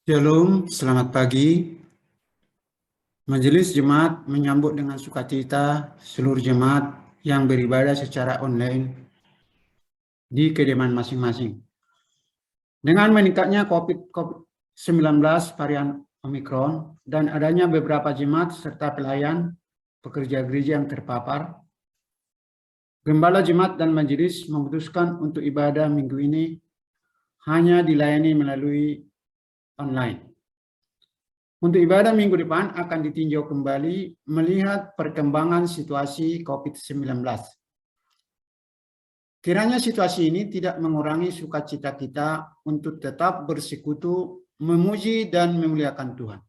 Shalom, selamat pagi. Majelis Jemaat menyambut dengan sukacita seluruh jemaat yang beribadah secara online di kediaman masing-masing. Dengan meningkatnya COVID-19 varian Omikron dan adanya beberapa jemaat serta pelayan pekerja gereja yang terpapar, Gembala Jemaat dan Majelis memutuskan untuk ibadah minggu ini hanya dilayani melalui online. Untuk ibadah minggu depan akan ditinjau kembali melihat perkembangan situasi COVID-19. Kiranya situasi ini tidak mengurangi sukacita kita untuk tetap bersekutu, memuji dan memuliakan Tuhan.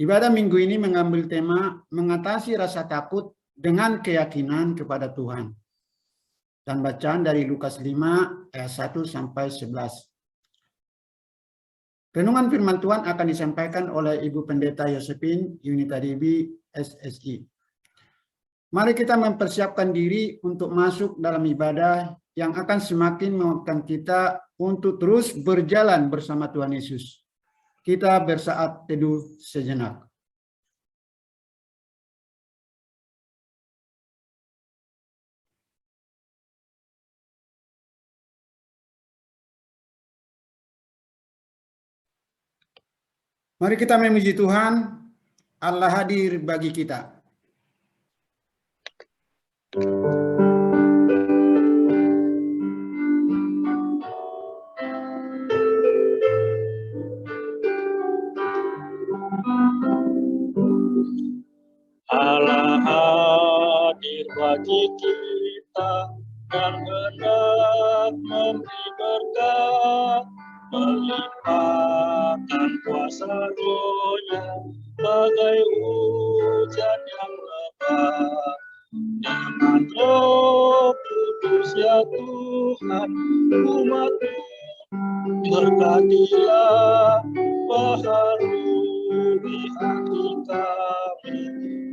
Ibadah minggu ini mengambil tema mengatasi rasa takut dengan keyakinan kepada Tuhan. Dan bacaan dari Lukas 5 ayat 1 sampai 11. Renungan firman Tuhan akan disampaikan oleh Ibu Pendeta Yosepin, Unita DB, SSI. Mari kita mempersiapkan diri untuk masuk dalam ibadah yang akan semakin menguatkan kita untuk terus berjalan bersama Tuhan Yesus. Kita bersaat teduh sejenak. Mari kita memuji Tuhan, Allah hadir bagi kita. Allah hadir bagi kita dan hendak memberi berkat, melimpahkan kuasa Roh-Nya bagai hujan yang lebat. Dengan Roh Kudus ya Tuhan, umat-Mu berkatilah, baharui hati kami,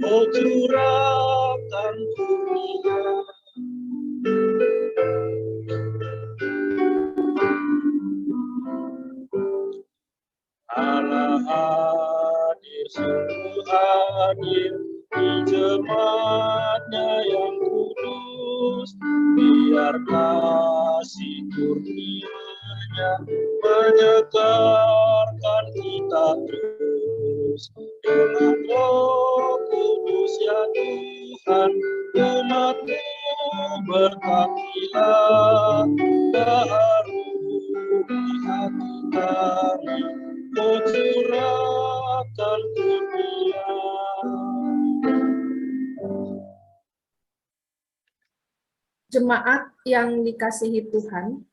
oh curahkan kurnia. Allah hadir, sungguh hadir di jemaat-Nya yang kudus, biar kasih kurnia-Nya menyegarkan kita terus. Dengan Roh Kudus ya Tuhan, umat-Mu berkatilah, baharui hati kami, oh curahkan kurnia. Jemaat yang dikasihi Tuhan,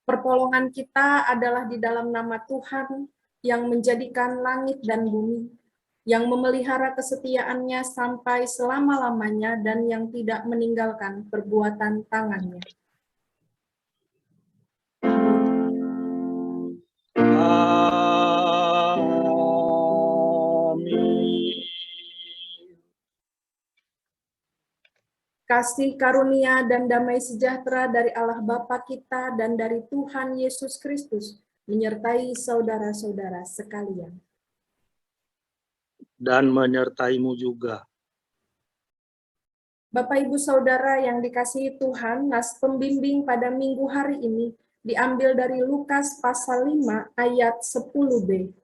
pertolongan kita adalah di dalam nama Tuhan yang menjadikan langit dan bumi, yang memelihara kesetiaan-Nya sampai selama-lamanya dan yang tidak meninggalkan perbuatan tangan-Nya. Amin. Kasih karunia dan damai sejahtera dari Allah Bapa kita dan dari Tuhan Yesus Kristus menyertai saudara-saudara sekalian. Dan menyertaimu juga. Bapak Ibu Saudara yang dikasihi Tuhan, nas pembimbing pada minggu hari ini diambil dari Lukas pasal 5 ayat 10b.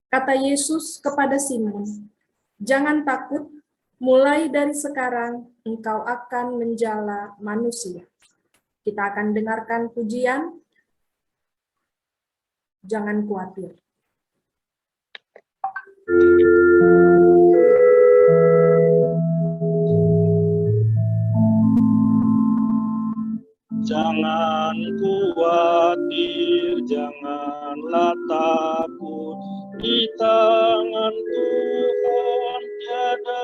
Kata Yesus kepada Simon, "Jangan takut, mulai dari sekarang engkau akan menjala manusia." Kita akan dengarkan pujian, "Jangan khawatir." Jangan khawatir, janganlah takut, di tangan Tuhan tiada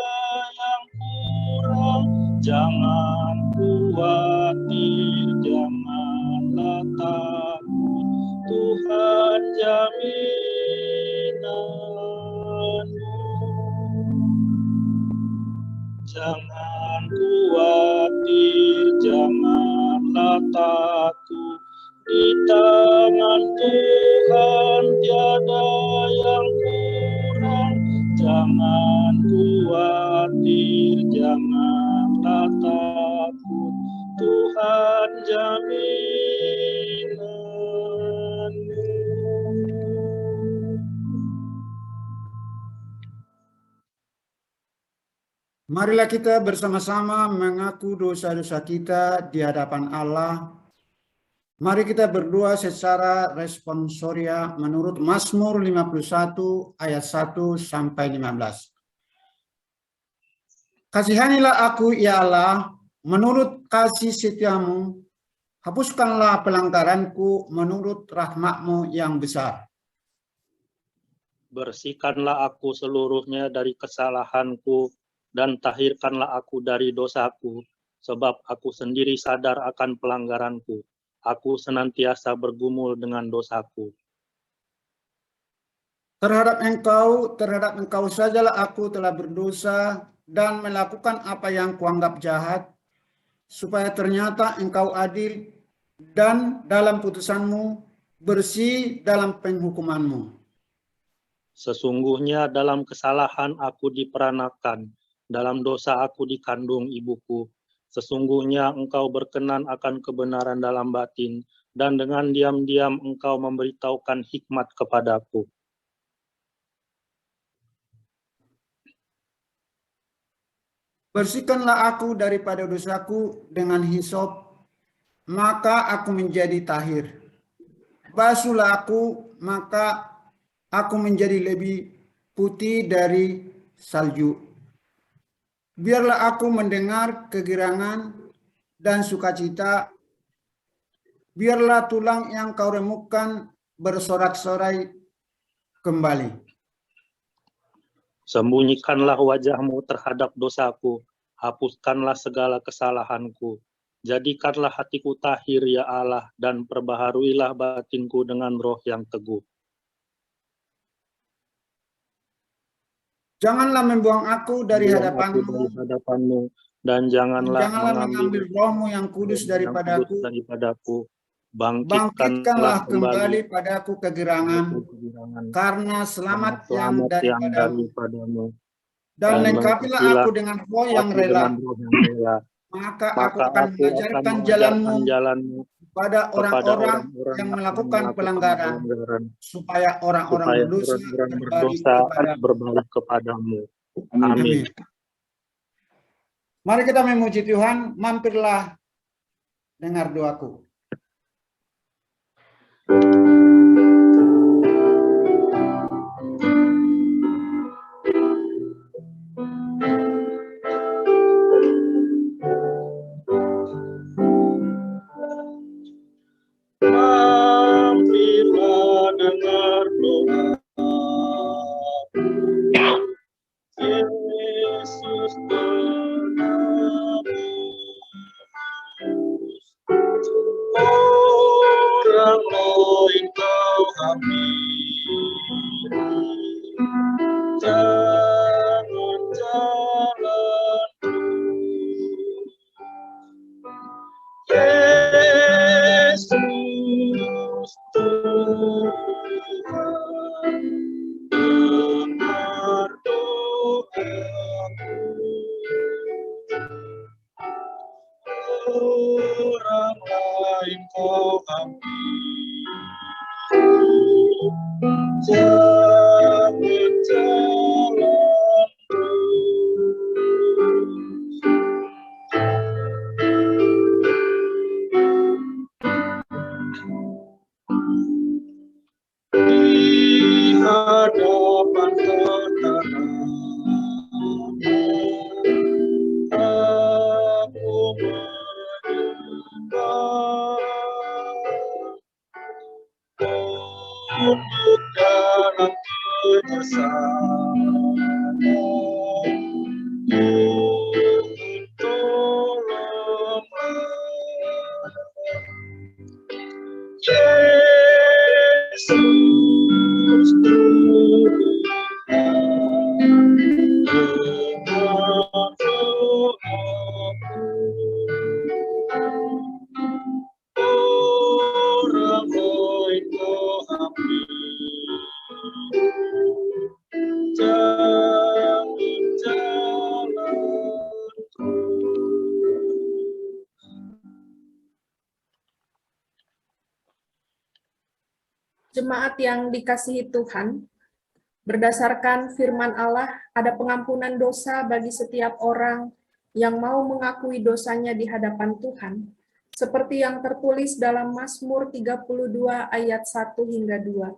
yang kurang. Jangan khawatir, janganlah takut, Tuhan jaminanmu. Jangan khawatir, janganlah takut, Di tangan Tuhan tiada yang kurang. Jangan khawatir, janganlah takut. Tuhan jaminanmu. Marilah kita bersama-sama mengaku dosa-dosa kita di hadapan Allah. Mari kita berdoa secara responsoria menurut Mazmur 51 ayat 1 sampai 15. Kasihanilah aku ya Allah, menurut kasih setiamu, hapuskanlah pelanggaranku menurut rahmat-Mu yang besar. Bersihkanlah aku seluruhnya dari kesalahanku, dan tahirkanlah aku dari dosaku, sebab aku sendiri sadar akan pelanggaranku. Aku senantiasa bergumul dengan dosaku. Terhadap engkau sajalah aku telah berdosa dan melakukan apa yang kuanggap jahat, supaya ternyata engkau adil dan dalam putusanmu, bersih dalam penghukumanmu. Sesungguhnya dalam kesalahan aku diperanakan, dalam dosa aku dikandung ibuku. Sesungguhnya engkau berkenan akan kebenaran dalam batin, dan dengan diam-diam engkau memberitahukan hikmat kepadaku. Bersihkanlah aku daripada dosaku dengan hisop, maka aku menjadi tahir. Basuhlah aku, maka aku menjadi lebih putih dari salju. Biarlah aku mendengar kegirangan dan sukacita. Biarlah tulang yang kau remukkan bersorak-sorai kembali. Sembunyikanlah wajahmu terhadap dosaku, hapuskanlah segala kesalahanku. Jadikanlah hatiku tahir ya Allah, dan perbaharuilah batinku dengan roh yang teguh. Janganlah membuang aku dari hadapanmu, dan janganlah mengambil rohmu yang kudus daripadaku. Bangkitkanlah kembali padaku kegirangan, karena selamat yang daripadamu. Dan lengkapilah aku dengan roh yang rela, maka aku akan mengajarkan jalanmu kepada orang-orang yang melakukan pelanggaran, supaya orang-orang berdosa berbalik kepadamu. Amin. Mari kita memuji Tuhan. Mampirlah dengar doaku. Mampirlah dengar doa. Yesus penebus. Orang lain kau hampiri, jangan jalan terus. Yesus Tuhan, dengar doaku. Orang lain kau hampiri, jangan jalan terus. Di hadapan tatanan aku menyembah, untuk dalam kebersamaan tolonglah. Yesus Tuhan, dengar doaku. Orang damai ke api, jangan jalanku. Jemaat yang dikasihi Tuhan, berdasarkan firman Allah, ada pengampunan dosa bagi setiap orang yang mau mengakui dosanya di hadapan Tuhan, seperti yang tertulis dalam Mazmur 32 ayat 1 hingga 2.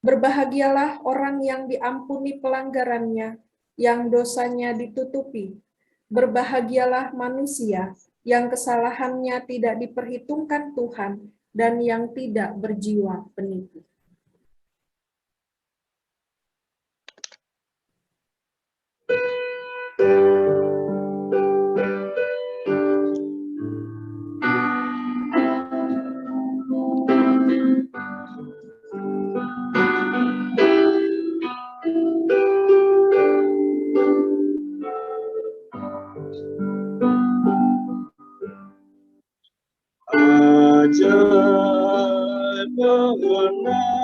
Berbahagialah orang yang diampuni pelanggarannya, yang dosanya ditutupi. Berbahagialah manusia yang kesalahannya tidak diperhitungkan Tuhan dan yang tidak berjiwa penipu. Ajaib benar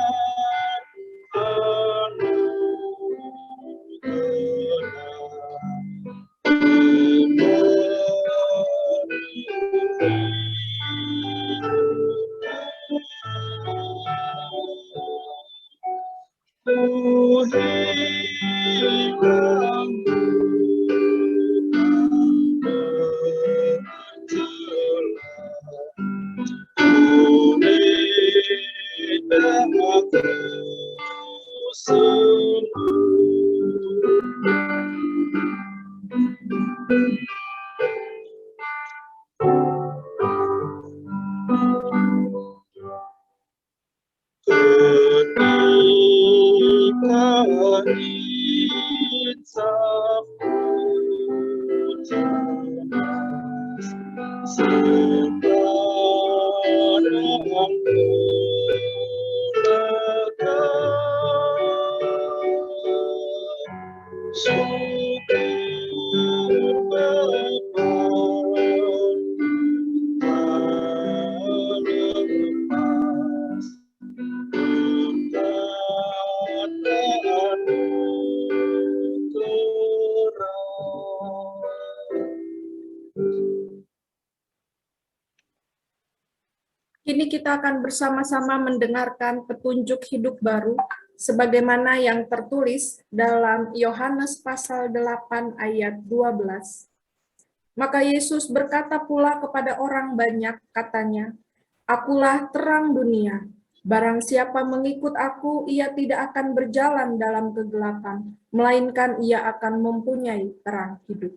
Kini kita akan bersama-sama mendengarkan petunjuk hidup baru sebagaimana yang tertulis dalam Yohanes pasal 8 ayat 12. Maka Yesus berkata pula kepada orang banyak, katanya, "Akulah terang dunia. Barang siapa mengikut aku, ia tidak akan berjalan dalam kegelapan, melainkan ia akan mempunyai terang hidup."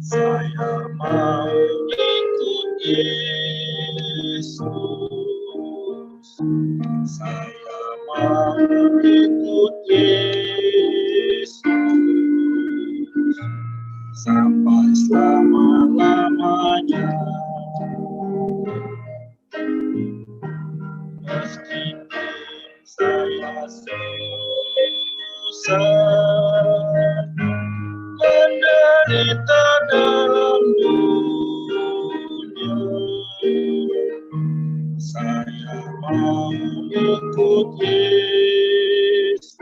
Saya mau ikut Yesus. Saya mau ikut Yesus sampai selama-lamanya. Meskipun saya susah, menderita dalam dunia, saya mau ikut Yesus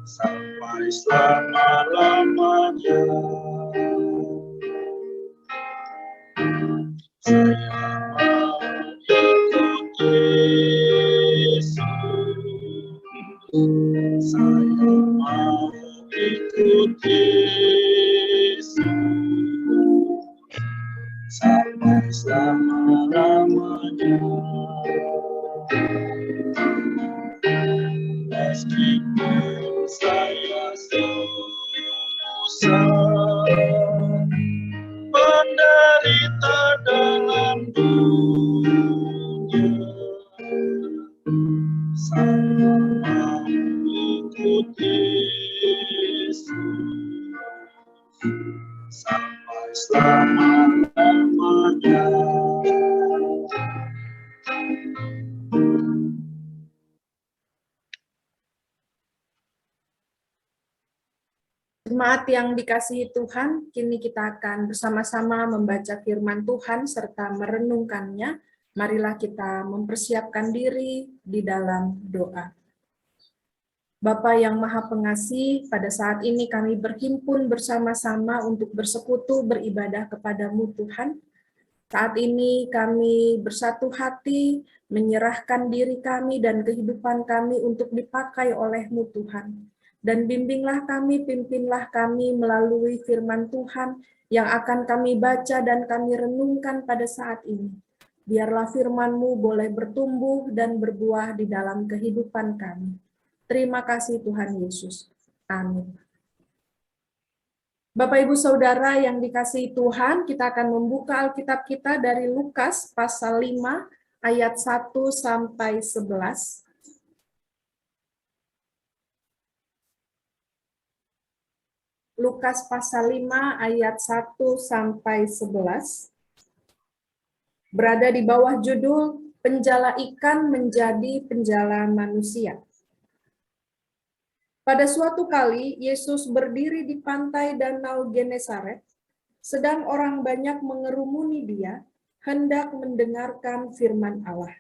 sampai selama-lamanya. Saya mau ikut Yesus, saya mau ikut Yesus sampai selama-lamanya. Meskipun saya susah, menderita dalam dunia, saya mau ikut Yesus sampai selama-lamanya. Jemaat yang dikasihi Tuhan, kini kita akan bersama-sama membaca firman Tuhan serta merenungkannya. Marilah kita mempersiapkan diri di dalam doa. Bapa yang Maha Pengasih, pada saat ini kami berhimpun bersama-sama untuk bersekutu beribadah kepadamu Tuhan. Saat ini kami bersatu hati, menyerahkan diri kami dan kehidupan kami untuk dipakai oleh-Mu Tuhan. Dan bimbinglah kami, pimpinlah kami melalui firman Tuhan yang akan kami baca dan kami renungkan pada saat ini. Biarlah firman-Mu boleh bertumbuh dan berbuah di dalam kehidupan kami. Terima kasih Tuhan Yesus. Amin. Bapak Ibu Saudara yang dikasihi Tuhan, kita akan membuka Alkitab kita dari Lukas pasal 5 ayat 1 sampai 11. Lukas pasal 5 ayat 1 sampai 11. Berada di bawah judul Penjala ikan menjadi penjala manusia. Pada suatu kali, Yesus berdiri di pantai Danau Genesaret, sedang orang banyak mengerumuni dia, hendak mendengarkan firman Allah.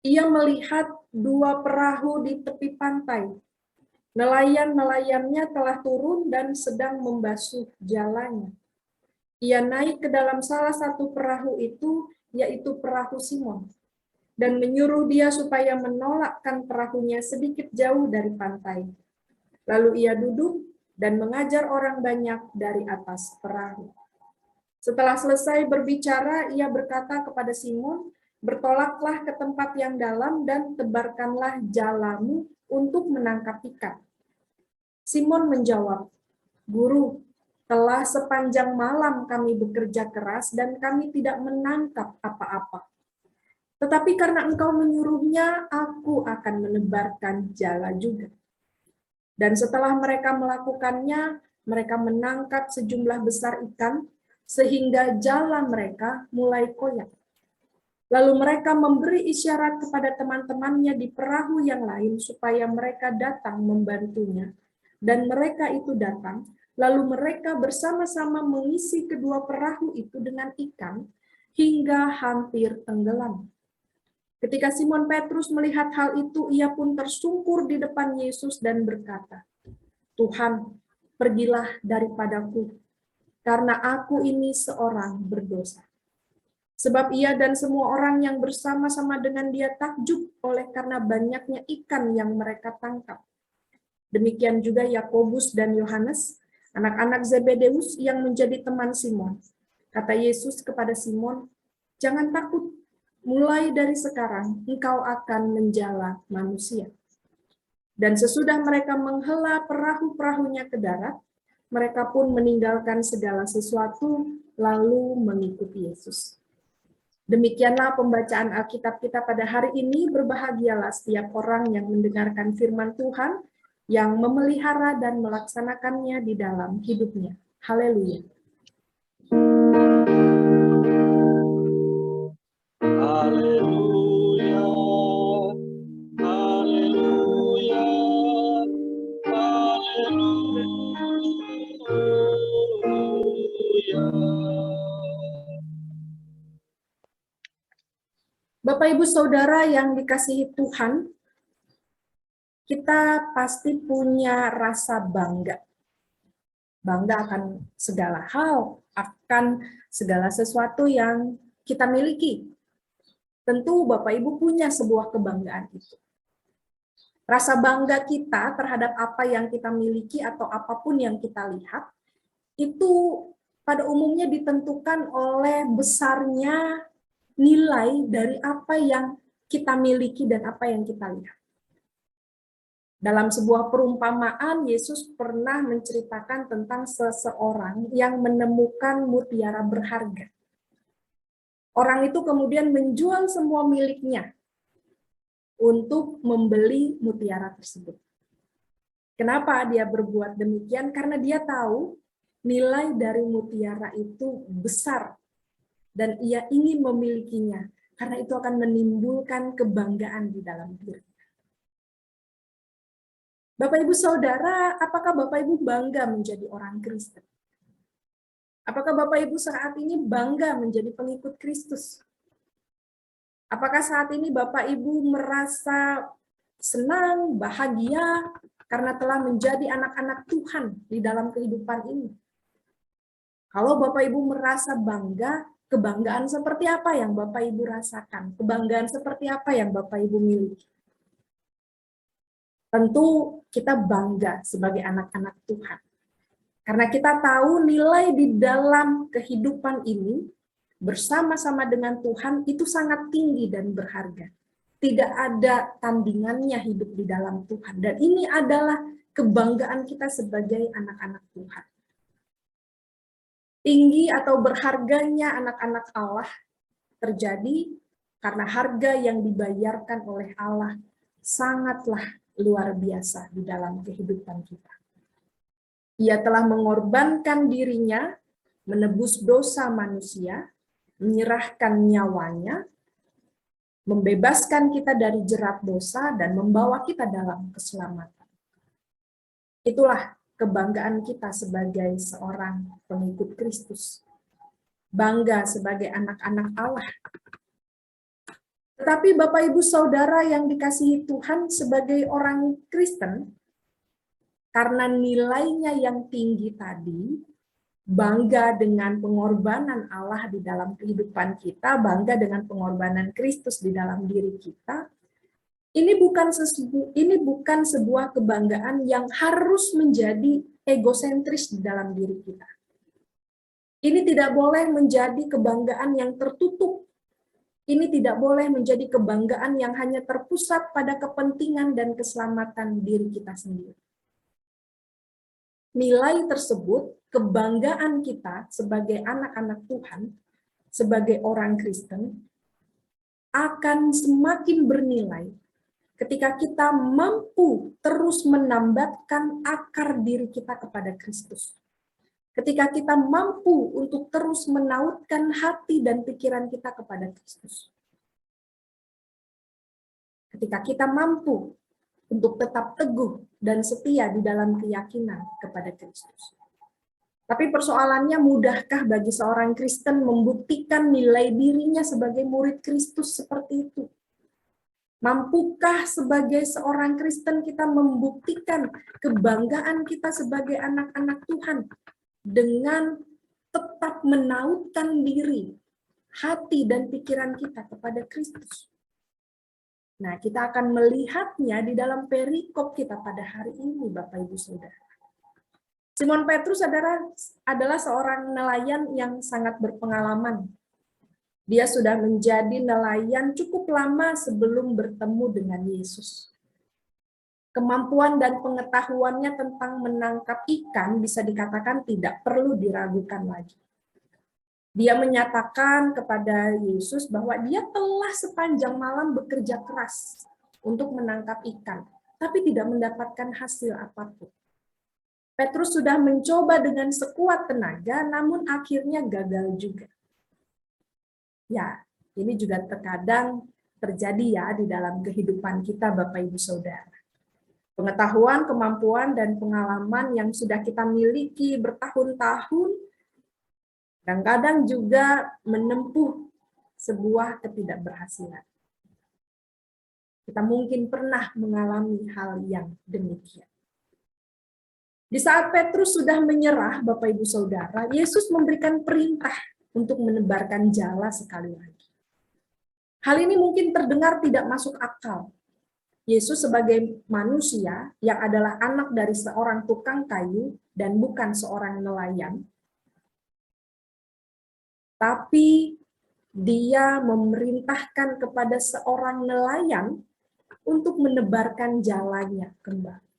Ia melihat dua perahu di tepi pantai. Nelayan-nelayannya telah turun dan sedang membasuh jalannya. Ia naik ke dalam salah satu perahu itu, yaitu perahu Simon, dan menyuruh dia supaya menolakkan perahunya sedikit jauh dari pantai. Lalu ia duduk dan mengajar orang banyak dari atas perahu. Setelah selesai berbicara, ia berkata kepada Simon, "Bertolaklah ke tempat yang dalam dan tebarkanlah jalamu untuk menangkap ikan." Simon menjawab, "Guru, telah sepanjang malam kami bekerja keras dan kami tidak menangkap apa-apa. Tetapi karena engkau menyuruhnya, aku akan menebarkan jala juga." Dan setelah mereka melakukannya, mereka menangkap sejumlah besar ikan, sehingga jala mereka mulai koyak. Lalu mereka memberi isyarat kepada teman-temannya di perahu yang lain, supaya mereka datang membantunya. Dan mereka itu datang, lalu mereka bersama-sama mengisi kedua perahu itu dengan ikan, hingga hampir tenggelam. Ketika Simon Petrus melihat hal itu, ia pun tersungkur di depan Yesus dan berkata, "Tuhan, pergilah daripadaku, karena aku ini seorang berdosa." Sebab ia dan semua orang yang bersama-sama dengan dia takjub oleh karena banyaknya ikan yang mereka tangkap. Demikian juga Yakobus dan Yohanes, anak-anak Zebedeus yang menjadi teman Simon. Kata Yesus kepada Simon, "Jangan takut, mulai dari sekarang engkau akan menjala manusia." Dan sesudah mereka menghela perahu-perahunya ke darat, mereka pun meninggalkan segala sesuatu, lalu mengikuti Yesus. Demikianlah pembacaan Alkitab kita pada hari ini. Berbahagialah setiap orang yang mendengarkan firman Tuhan, yang memelihara dan melaksanakannya di dalam hidupnya. Haleluya. Haleluya, haleluya, haleluya. Bapak Ibu Saudara yang dikasihi Tuhan, kita pasti punya rasa bangga. Bangga akan segala hal, akan segala sesuatu yang kita miliki. Tentu Bapak Ibu punya sebuah kebanggaan itu. Rasa bangga kita terhadap apa yang kita miliki atau apapun yang kita lihat, itu pada umumnya ditentukan oleh besarnya nilai dari apa yang kita miliki dan apa yang kita lihat. Dalam sebuah perumpamaan, Yesus pernah menceritakan tentang seseorang yang menemukan mutiara berharga. Orang itu kemudian menjual semua miliknya untuk membeli mutiara tersebut. Kenapa dia berbuat demikian? Karena dia tahu nilai dari mutiara itu besar dan ia ingin memilikinya, karena itu akan menimbulkan kebanggaan di dalam diri. Bapak Ibu Saudara, apakah Bapak Ibu bangga menjadi orang Kristen? Apakah Bapak Ibu saat ini bangga menjadi pengikut Kristus? Apakah saat ini Bapak Ibu merasa senang, bahagia karena telah menjadi anak-anak Tuhan di dalam kehidupan ini? Kalau Bapak Ibu merasa bangga, kebanggaan seperti apa yang Bapak Ibu rasakan? Kebanggaan seperti apa yang Bapak Ibu miliki? Tentu kita bangga sebagai anak-anak Tuhan. Karena kita tahu nilai di dalam kehidupan ini bersama-sama dengan Tuhan itu sangat tinggi dan berharga. Tidak ada tandingannya hidup di dalam Tuhan. Dan ini adalah kebanggaan kita sebagai anak-anak Tuhan. Tinggi atau berharganya anak-anak Allah terjadi karena harga yang dibayarkan oleh Allah sangatlah luar biasa di dalam kehidupan kita. Ia telah mengorbankan dirinya, menebus dosa manusia, menyerahkan nyawanya, membebaskan kita dari jerat dosa, dan membawa kita dalam keselamatan. Itulah kebanggaan kita sebagai seorang pengikut Kristus. Bangga sebagai anak-anak Allah. Tetapi Bapak Ibu Saudara yang dikasihi Tuhan, sebagai orang Kristen, karena nilainya yang tinggi tadi, bangga dengan pengorbanan Allah di dalam kehidupan kita, bangga dengan pengorbanan Kristus di dalam diri kita, ini bukan sebuah kebanggaan yang harus menjadi egosentris di dalam diri kita. Ini tidak boleh menjadi kebanggaan yang tertutup. Ini tidak boleh menjadi kebanggaan yang hanya terpusat pada kepentingan dan keselamatan diri kita sendiri. Nilai tersebut, kebanggaan kita sebagai anak-anak Tuhan, sebagai orang Kristen, akan semakin bernilai ketika kita mampu terus menambatkan akar diri kita kepada Kristus. Ketika kita mampu untuk terus menautkan hati dan pikiran kita kepada Kristus. Ketika kita mampu untuk tetap teguh dan setia di dalam keyakinan kepada Kristus. Tapi persoalannya, mudahkah bagi seorang Kristen membuktikan nilai dirinya sebagai murid Kristus seperti itu? Mampukah sebagai seorang Kristen kita membuktikan kebanggaan kita sebagai anak-anak Tuhan dengan tetap menautkan diri, hati dan pikiran kita kepada Kristus? Nah, kita akan melihatnya di dalam perikop kita pada hari ini, Bapak Ibu Saudara. Simon Petrus adalah seorang nelayan yang sangat berpengalaman. Dia sudah menjadi nelayan cukup lama sebelum bertemu dengan Yesus. Kemampuan dan pengetahuannya tentang menangkap ikan bisa dikatakan tidak perlu diragukan lagi. Dia menyatakan kepada Yesus bahwa dia telah sepanjang malam bekerja keras untuk menangkap ikan, tapi tidak mendapatkan hasil apapun. Petrus sudah mencoba dengan sekuat tenaga, namun akhirnya gagal juga. Ya, ini juga terkadang terjadi ya di dalam kehidupan kita, Bapak Ibu Saudara. Pengetahuan, kemampuan, dan pengalaman yang sudah kita miliki bertahun-tahun, kadang-kadang juga menempuh sebuah ketidakberhasilan. Kita mungkin pernah mengalami hal yang demikian. Di saat Petrus sudah menyerah, Bapak Ibu Saudara, Yesus memberikan perintah untuk menebarkan jala sekali lagi. Hal ini mungkin terdengar tidak masuk akal. Yesus sebagai manusia yang adalah anak dari seorang tukang kayu dan bukan seorang nelayan, tapi dia memerintahkan kepada seorang nelayan untuk menebarkan jalannya kembali.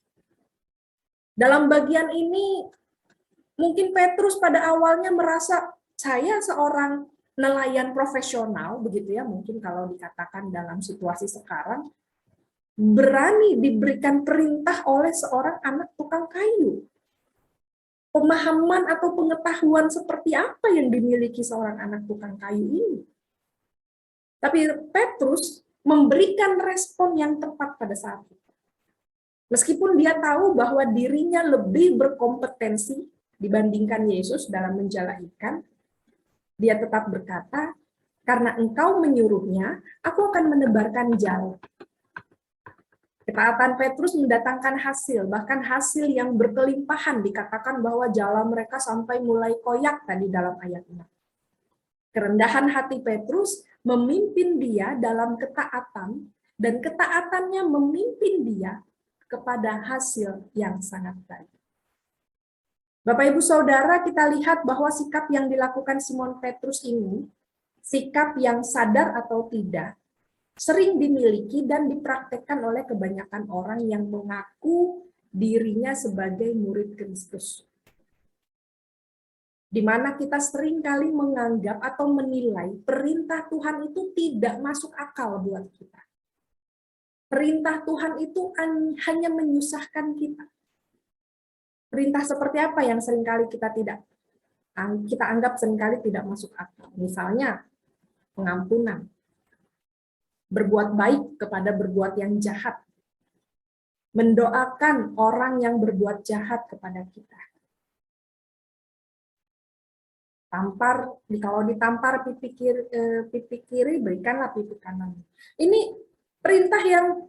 Dalam bagian ini, mungkin Petrus pada awalnya merasa, saya seorang nelayan profesional, begitu ya, mungkin kalau dikatakan dalam situasi sekarang, berani diberikan perintah oleh seorang anak tukang kayu. Pemahaman atau pengetahuan seperti apa yang dimiliki seorang anak tukang kayu ini? Tapi Petrus memberikan respon yang tepat pada saat itu. Meskipun dia tahu bahwa dirinya lebih berkompetensi dibandingkan Yesus dalam menjala ikan, dia tetap berkata, karena engkau menyuruhnya, aku akan menebarkan jala. Ketaatan Petrus mendatangkan hasil, bahkan hasil yang berkelimpahan, dikatakan bahwa jala mereka sampai mulai koyak tadi dalam ayat 6. Kerendahan hati Petrus memimpin dia dalam ketaatan, dan ketaatannya memimpin dia kepada hasil yang sangat baik. Bapak Ibu Saudara, kita lihat bahwa sikap yang dilakukan Simon Petrus ini, sikap yang sadar atau tidak, sering dimiliki dan dipraktekkan oleh kebanyakan orang yang mengaku dirinya sebagai murid Kristus. Di mana kita sering kali menganggap atau menilai perintah Tuhan itu tidak masuk akal buat kita. Perintah Tuhan itu hanya menyusahkan kita. Perintah seperti apa yang seringkali kita anggap seringkali tidak masuk akal. Misalnya pengampunan, berbuat baik kepada berbuat yang jahat, mendoakan orang yang berbuat jahat kepada kita. Kalau ditampar pipi kiri, berikanlah pipi kanan. Ini perintah yang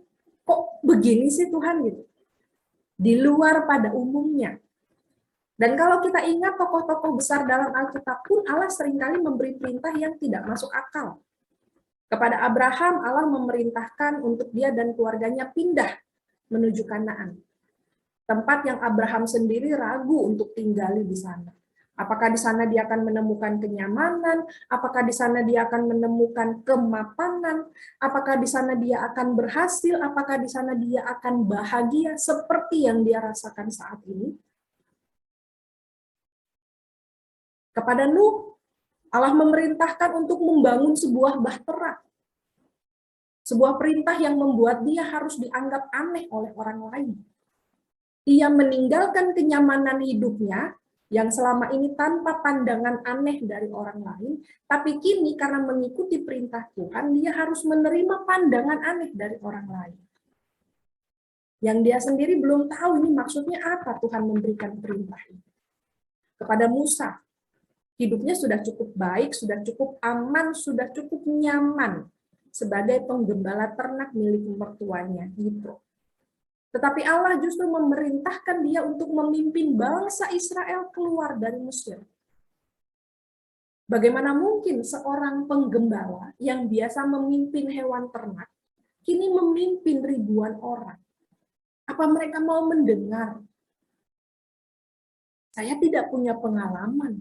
kok begini sih Tuhan gitu. Di luar pada umumnya. Dan kalau kita ingat tokoh-tokoh besar dalam Alkitab pun Allah seringkali memberi perintah yang tidak masuk akal. Kepada Abraham Allah memerintahkan untuk dia dan keluarganya pindah menuju Kanaan. Tempat yang Abraham sendiri ragu untuk tinggali di sana. Apakah di sana dia akan menemukan kenyamanan? Apakah di sana dia akan menemukan kemapanan? Apakah di sana dia akan berhasil? Apakah di sana dia akan bahagia seperti yang dia rasakan saat ini? Kepada Nuh, Allah memerintahkan untuk membangun sebuah bahtera. Sebuah perintah yang membuat dia harus dianggap aneh oleh orang lain. Ia meninggalkan kenyamanan hidupnya yang selama ini tanpa pandangan aneh dari orang lain, tapi kini karena mengikuti perintah Tuhan, dia harus menerima pandangan aneh dari orang lain. Yang dia sendiri belum tahu ini maksudnya apa Tuhan memberikan perintah ini. Kepada Musa, hidupnya sudah cukup baik, sudah cukup aman, sudah cukup nyaman sebagai penggembala ternak milik mertuanya, Yitro. Tetapi Allah justru memerintahkan dia untuk memimpin bangsa Israel keluar dari Mesir. Bagaimana mungkin seorang penggembala yang biasa memimpin hewan ternak, kini memimpin ribuan orang? Apa mereka mau mendengar? Saya tidak punya pengalaman.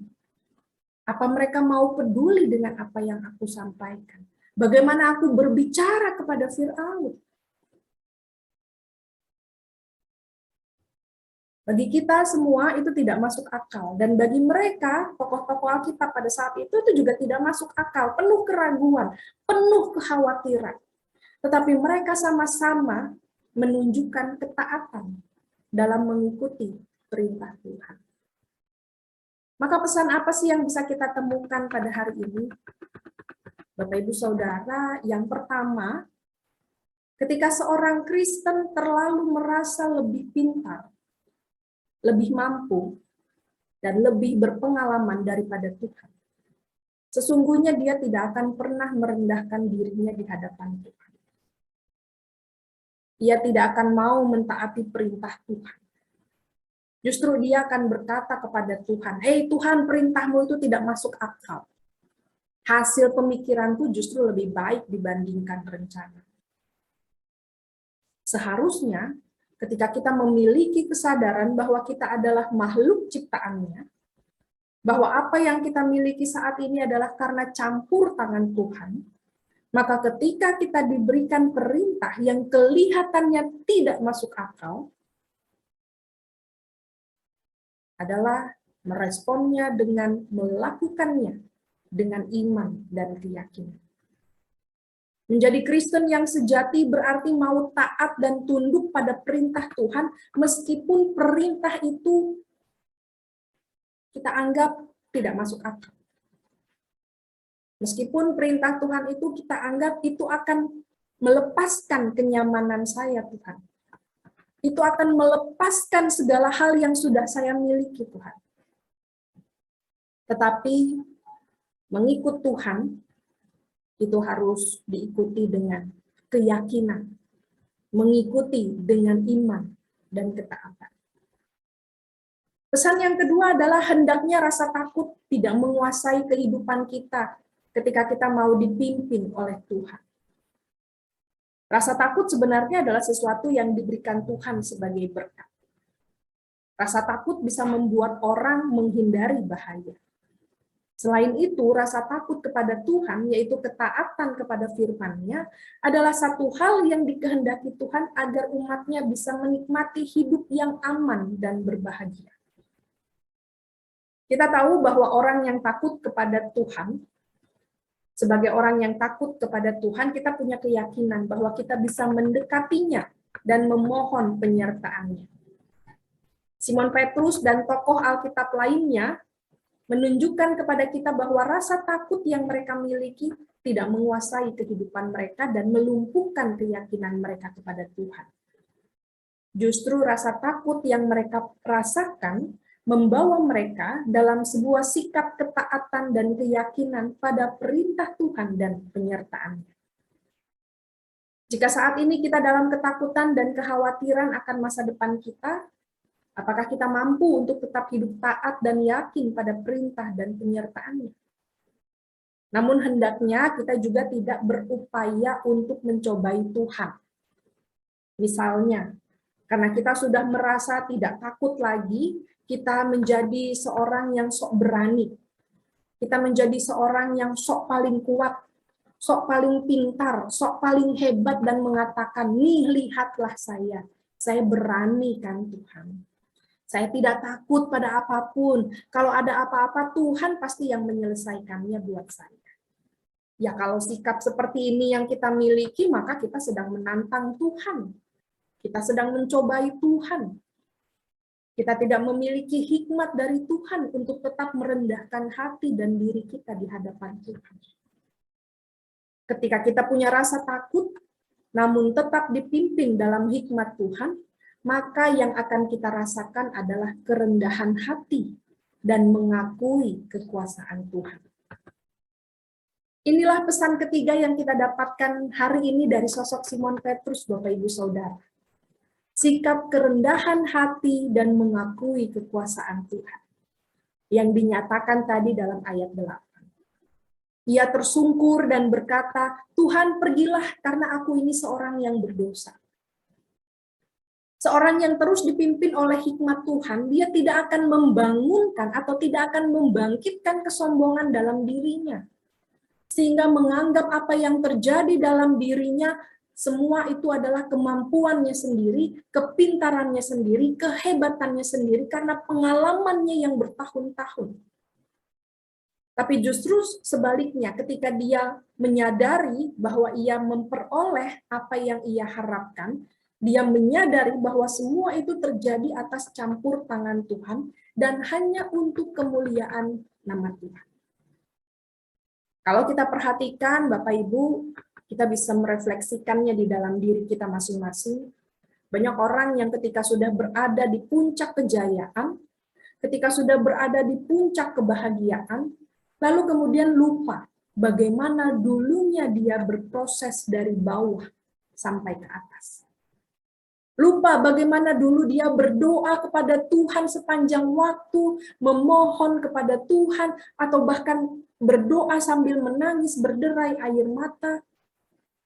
Apa mereka mau peduli dengan apa yang aku sampaikan? Bagaimana aku berbicara kepada Firaun? Bagi kita semua itu tidak masuk akal. Dan bagi mereka, tokoh-tokoh Alkitab pada saat itu juga tidak masuk akal. Penuh keraguan, penuh kekhawatiran. Tetapi mereka sama-sama menunjukkan ketaatan dalam mengikuti perintah Tuhan. Maka pesan apa sih yang bisa kita temukan pada hari ini? Bapak Ibu Saudara, yang pertama, ketika seorang Kristen terlalu merasa lebih pintar, lebih mampu, dan lebih berpengalaman daripada Tuhan, sesungguhnya dia tidak akan pernah merendahkan dirinya di hadapan Tuhan. Ia tidak akan mau mentaati perintah Tuhan. Justru dia akan berkata kepada Tuhan, "Hei Tuhan, perintahmu itu tidak masuk akal. Hasil pemikiranku justru lebih baik dibandingkan rencana." Seharusnya ketika kita memiliki kesadaran bahwa kita adalah makhluk ciptaannya, bahwa apa yang kita miliki saat ini adalah karena campur tangan Tuhan, maka ketika kita diberikan perintah yang kelihatannya tidak masuk akal, adalah meresponnya dengan melakukannya dengan iman dan keyakinan. Menjadi Kristen yang sejati berarti mau taat dan tunduk pada perintah Tuhan, meskipun perintah itu kita anggap tidak masuk akal. Meskipun perintah Tuhan itu kita anggap itu akan melepaskan kenyamanan saya, Tuhan. itu akan melepaskan segala hal yang sudah saya miliki, Tuhan. Tetapi mengikut Tuhan itu harus diikuti dengan keyakinan, mengikuti dengan iman dan ketaatan. Pesan yang kedua adalah hendaknya rasa takut tidak menguasai kehidupan kita ketika kita mau dipimpin oleh Tuhan. Rasa takut sebenarnya adalah sesuatu yang diberikan Tuhan sebagai berkat. Rasa takut bisa membuat orang menghindari bahaya. Selain itu, rasa takut kepada Tuhan, yaitu ketaatan kepada firman-Nya, adalah satu hal yang dikehendaki Tuhan agar umat-Nya bisa menikmati hidup yang aman dan berbahagia. Kita tahu bahwa orang yang takut kepada Tuhan, sebagai orang yang takut kepada Tuhan, kita punya keyakinan bahwa kita bisa mendekatinya dan memohon penyertaan-Nya. Simon Petrus dan tokoh Alkitab lainnya menunjukkan kepada kita bahwa rasa takut yang mereka miliki tidak menguasai kehidupan mereka dan melumpuhkan keyakinan mereka kepada Tuhan. Justru rasa takut yang mereka rasakan membawa mereka dalam sebuah sikap ketaatan dan keyakinan pada perintah Tuhan dan penyertaan-Nya. Jika saat ini kita dalam ketakutan dan kekhawatiran akan masa depan kita, apakah kita mampu untuk tetap hidup taat dan yakin pada perintah dan penyertaan-Nya? Namun hendaknya kita juga tidak berupaya untuk mencobai Tuhan. Misalnya, karena kita sudah merasa tidak takut lagi, kita menjadi seorang yang sok berani. Kita menjadi seorang yang sok paling kuat, sok paling pintar, sok paling hebat dan mengatakan, "Nih, lihatlah saya berani kan Tuhan. Saya tidak takut pada apapun. Kalau ada apa-apa, Tuhan pasti yang menyelesaikannya buat saya." Ya, kalau sikap seperti ini yang kita miliki, maka kita sedang menantang Tuhan. Kita sedang mencobai Tuhan. Kita tidak memiliki hikmat dari Tuhan untuk tetap merendahkan hati dan diri kita di hadapan Tuhan. Ketika kita punya rasa takut, namun tetap dipimpin dalam hikmat Tuhan, maka yang akan kita rasakan adalah kerendahan hati dan mengakui kekuasaan Tuhan. Inilah pesan ketiga yang kita dapatkan hari ini dari sosok Simon Petrus, Bapak Ibu Saudara. Sikap kerendahan hati dan mengakui kekuasaan Tuhan yang dinyatakan tadi dalam ayat 8. Ia tersungkur dan berkata, "Tuhan, pergilah karena aku ini seorang yang berdosa." Seorang yang terus dipimpin oleh hikmat Tuhan, dia tidak akan membangunkan atau tidak akan membangkitkan kesombongan dalam dirinya. Sehingga menganggap apa yang terjadi dalam dirinya, semua itu adalah kemampuannya sendiri, kepintarannya sendiri, kehebatannya sendiri, karena pengalamannya yang bertahun-tahun. Tapi justru sebaliknya, ketika dia menyadari bahwa ia memperoleh apa yang ia harapkan, dia menyadari bahwa semua itu terjadi atas campur tangan Tuhan dan hanya untuk kemuliaan nama Tuhan. Kalau kita perhatikan, Bapak Ibu, kita bisa merefleksikannya di dalam diri kita masing-masing. Banyak orang yang ketika sudah berada di puncak kejayaan, ketika sudah berada di puncak kebahagiaan, lalu kemudian lupa bagaimana dulunya dia berproses dari bawah sampai ke atas. Lupa bagaimana dulu dia berdoa kepada Tuhan sepanjang waktu, memohon kepada Tuhan, atau bahkan berdoa sambil menangis, berderai air mata.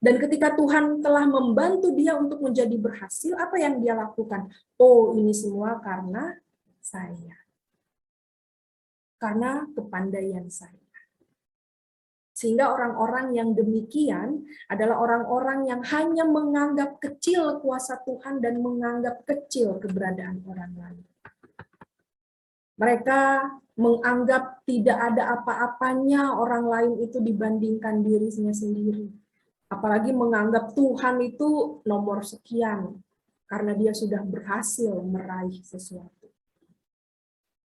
Dan ketika Tuhan telah membantu dia untuk menjadi berhasil, apa yang dia lakukan? Oh, ini semua karena saya. Karena kepandaian saya. Sehingga orang-orang yang demikian adalah orang-orang yang hanya menganggap kecil kuasa Tuhan dan menganggap kecil keberadaan orang lain. Mereka menganggap tidak ada apa-apanya orang lain itu dibandingkan dirinya sendiri. Apalagi menganggap Tuhan itu nomor sekian, karena dia sudah berhasil meraih sesuatu.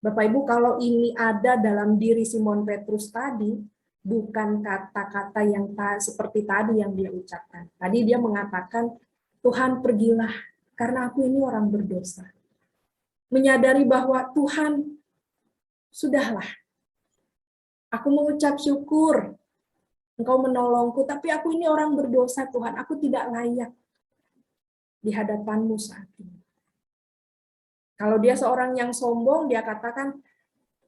Bapak Ibu, kalau ini ada dalam diri Simon Petrus tadi, bukan kata-kata yang seperti tadi yang dia ucapkan. Tadi dia mengatakan, "Tuhan, pergilah karena aku ini orang berdosa. Menyadari bahwa Tuhan, sudahlah, aku mengucap syukur, Engkau menolongku, tapi aku ini orang berdosa Tuhan, aku tidak layak di hadapan-Mu saat ini. Kalau dia seorang yang sombong, dia katakan,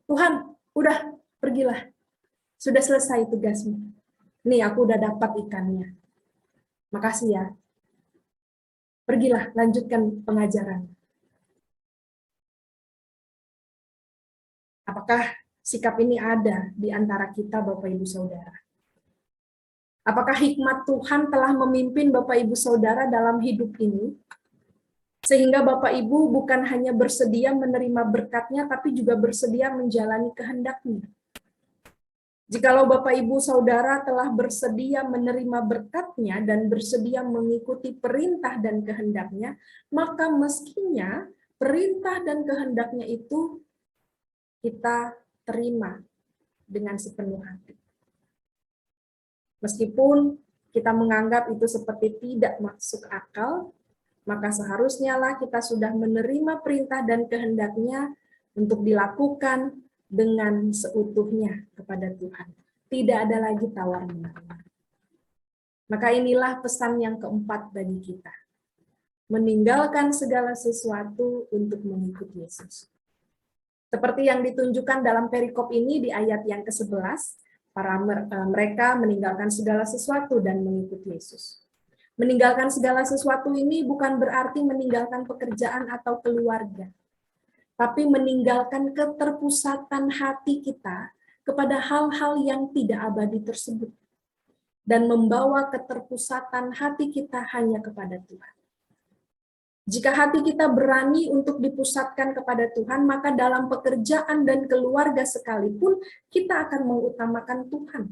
Tuhan, udah, pergilah. Sudah selesai tugasmu. Nih, aku udah dapat ikannya. Makasih ya. Pergilah, lanjutkan pengajaran. Apakah sikap ini ada di antara kita, Bapak Ibu Saudara? Apakah hikmat Tuhan telah memimpin Bapak Ibu Saudara dalam hidup ini? Sehingga Bapak Ibu bukan hanya bersedia menerima berkat-Nya, tapi juga bersedia menjalani kehendak-Nya. Jikalau Bapak Ibu Saudara telah bersedia menerima berkat-Nya dan bersedia mengikuti perintah dan kehendak-Nya, maka mestinya perintah dan kehendak-Nya itu kita terima dengan sepenuh hati. Meskipun kita menganggap itu seperti tidak masuk akal, maka seharusnya lah kita sudah menerima perintah dan kehendak-Nya untuk dilakukan dengan seutuhnya kepada Tuhan. Tidak ada lagi tawar-menawar. Maka inilah pesan yang keempat bagi kita. Meninggalkan segala sesuatu untuk mengikut Yesus. Seperti yang ditunjukkan dalam perikop ini di ayat yang ke-11, mereka meninggalkan segala sesuatu dan mengikut Yesus. Meninggalkan segala sesuatu ini bukan berarti meninggalkan pekerjaan atau keluarga, tapi meninggalkan keterpusatan hati kita kepada hal-hal yang tidak abadi tersebut, dan membawa keterpusatan hati kita hanya kepada Tuhan. Jika hati kita berani untuk dipusatkan kepada Tuhan, maka dalam pekerjaan dan keluarga sekalipun kita akan mengutamakan Tuhan.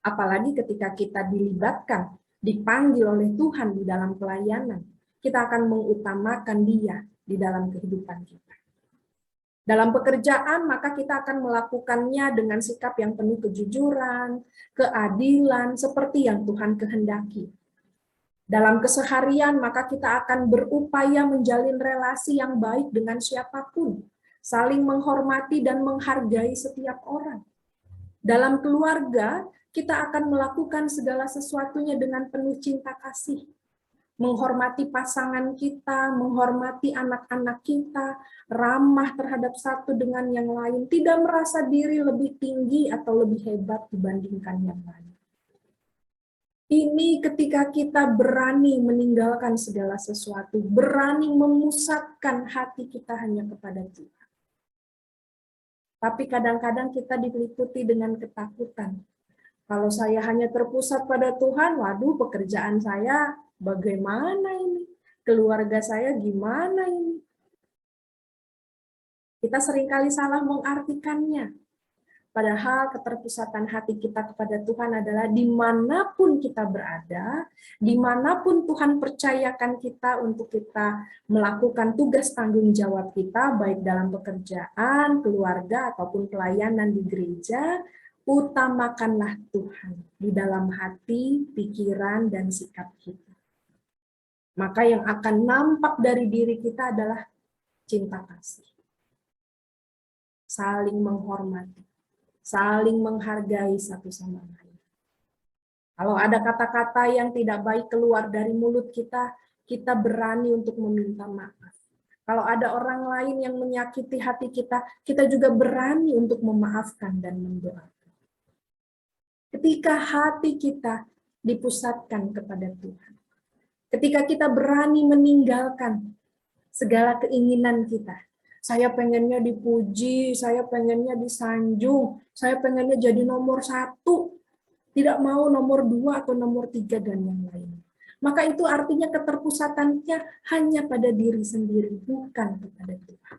Apalagi ketika kita dilibatkan, dipanggil oleh Tuhan di dalam pelayanan, kita akan mengutamakan Dia di dalam kehidupan kita. Dalam pekerjaan, maka kita akan melakukannya dengan sikap yang penuh kejujuran, keadilan, seperti yang Tuhan kehendaki. Dalam keseharian, maka kita akan berupaya menjalin relasi yang baik dengan siapapun, saling menghormati dan menghargai setiap orang. Dalam keluarga, kita akan melakukan segala sesuatunya dengan penuh cinta kasih. Menghormati pasangan kita, menghormati anak-anak kita, ramah terhadap satu dengan yang lain, tidak merasa diri lebih tinggi atau lebih hebat dibandingkan yang lain. Ini ketika kita berani meninggalkan segala sesuatu, berani memusatkan hati kita hanya kepada Tuhan. Tapi kadang-kadang kita diliputi dengan ketakutan. Kalau saya hanya terpusat pada Tuhan, waduh pekerjaan saya bagaimana ini? Keluarga saya gimana ini? Kita seringkali salah mengartikannya. Padahal keterpusatan hati kita kepada Tuhan adalah dimanapun kita berada, dimanapun Tuhan percayakan kita untuk kita melakukan tugas tanggung jawab kita, baik dalam pekerjaan, keluarga, ataupun pelayanan di gereja, utamakanlah Tuhan di dalam hati, pikiran, dan sikap kita. Maka yang akan nampak dari diri kita adalah cinta kasih. Saling menghormati, saling menghargai satu sama lain. Kalau ada kata-kata yang tidak baik keluar dari mulut kita, kita berani untuk meminta maaf. Kalau ada orang lain yang menyakiti hati kita, kita juga berani untuk memaafkan dan mendoakan. Ketika hati kita dipusatkan kepada Tuhan, ketika kita berani meninggalkan segala keinginan kita, saya pengennya dipuji, saya pengennya disanjung, saya pengennya jadi nomor 1, tidak mau nomor 2 atau nomor 3 dan yang lain. Maka itu artinya keterpusatannya hanya pada diri sendiri, bukan kepada Tuhan.